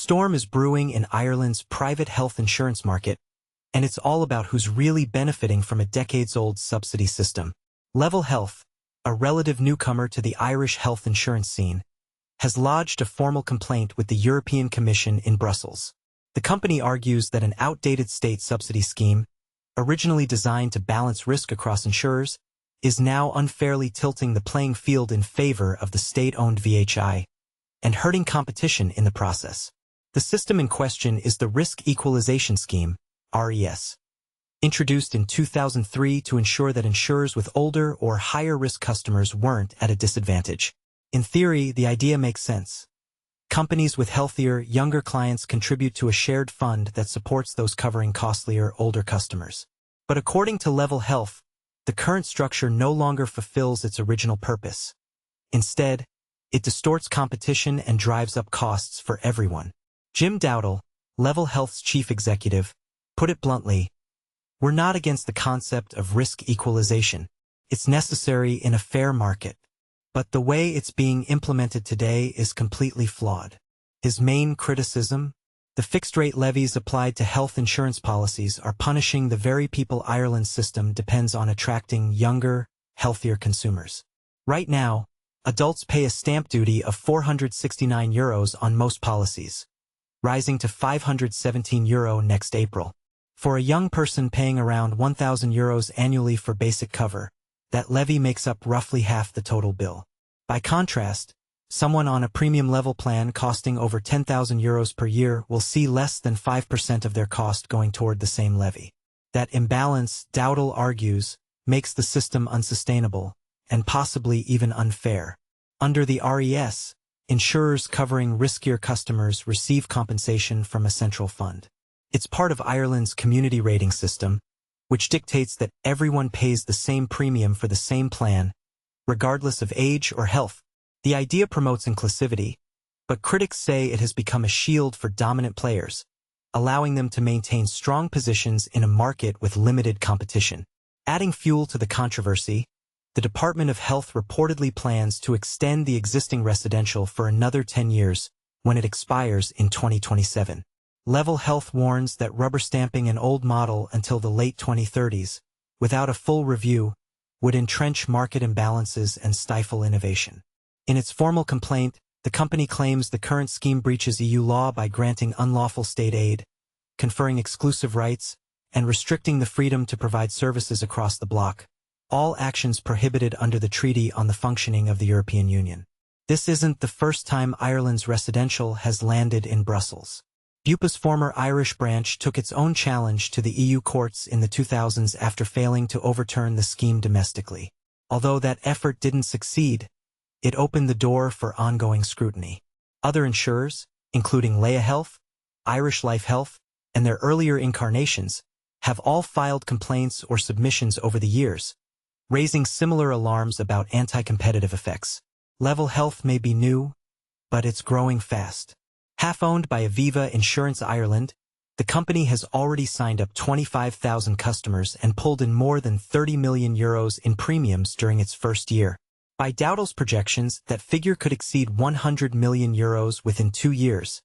storm is brewing in Ireland's private health insurance market, and it's all about who's really benefiting from a decades-old subsidy system. Level Health, a relative newcomer to the Irish health insurance scene, has lodged a formal complaint with the European Commission in Brussels. The company argues that an outdated state subsidy scheme, originally designed to balance risk across insurers, is now unfairly tilting the playing field in favor of the state-owned VHI and hurting competition in the process. The system in question is the Risk Equalisation Scheme, RES, introduced in 2003 to ensure that insurers with older or higher-risk customers weren't at a disadvantage. In theory, the idea makes sense. Companies with healthier, younger clients contribute to a shared fund that supports those covering costlier, older customers. But according to Level Health, the current structure no longer fulfills its original purpose. Instead, it distorts competition and drives up costs for everyone. Jim Dowdle, Level Health's chief executive, put it bluntly, "We're not against the concept of risk equalization. It's necessary in a fair market. But the way it's being implemented today is completely flawed." His main criticism? The fixed-rate levies applied to health insurance policies are punishing the very people Ireland's system depends on attracting younger, healthier consumers. Right now, adults pay a stamp duty of €469 on most policies, rising to €517 next April. For a young person paying around €1,000 annually for basic cover, that levy makes up roughly half the total bill. By contrast, someone on a premium level plan costing over €10,000 per year will see less than 5% of their cost going toward the same levy. That imbalance, Dowdle argues, makes the system unsustainable and possibly even unfair. Under the RES, insurers covering riskier customers receive compensation from a central fund. It's part of Ireland's community rating system, which dictates that everyone pays the same premium for the same plan, regardless of age or health. The idea promotes inclusivity, but critics say it has become a shield for dominant players, allowing them to maintain strong positions in a market with limited competition. Adding fuel to the controversy, the Department of Health reportedly plans to extend the existing residential for another 10 years when it expires in 2027. Level Health warns that rubber stamping an old model until the late 2030s, without a full review, would entrench market imbalances and stifle innovation. In its formal complaint, the company claims the current scheme breaches EU law by granting unlawful state aid, conferring exclusive rights, and restricting the freedom to provide services across the bloc, all actions prohibited under the Treaty on the Functioning of the European Union. This isn't the first time Ireland's residential has landed in Brussels. Bupa's former Irish branch took its own challenge to the EU courts in the 2000s after failing to overturn the scheme domestically. Although that effort didn't succeed, it opened the door for ongoing scrutiny. Other insurers, including Laya Health, Irish Life Health, and their earlier incarnations, have all filed complaints or submissions over the years, raising similar alarms about anti-competitive effects. Level Health may be new, but it's growing fast. Half-owned by Aviva Insurance Ireland, the company has already signed up 25,000 customers and pulled in more than €30 million in premiums during its first year. By Dowdle's projections, that figure could exceed €100 million within 2 years,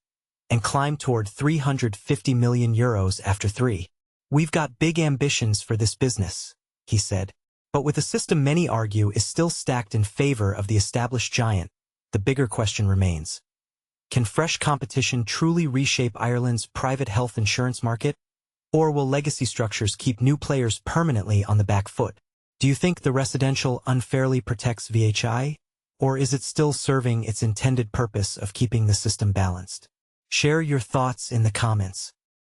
and climb toward €350 million after 3. "We've got big ambitions for this business," he said. But with a system many argue is still stacked in favor of the established giant, the bigger question remains. Can fresh competition truly reshape Ireland's private health insurance market? Or will legacy structures keep new players permanently on the back foot? Do you think the residential unfairly protects VHI? Or is it still serving its intended purpose of keeping the system balanced? Share your thoughts in the comments.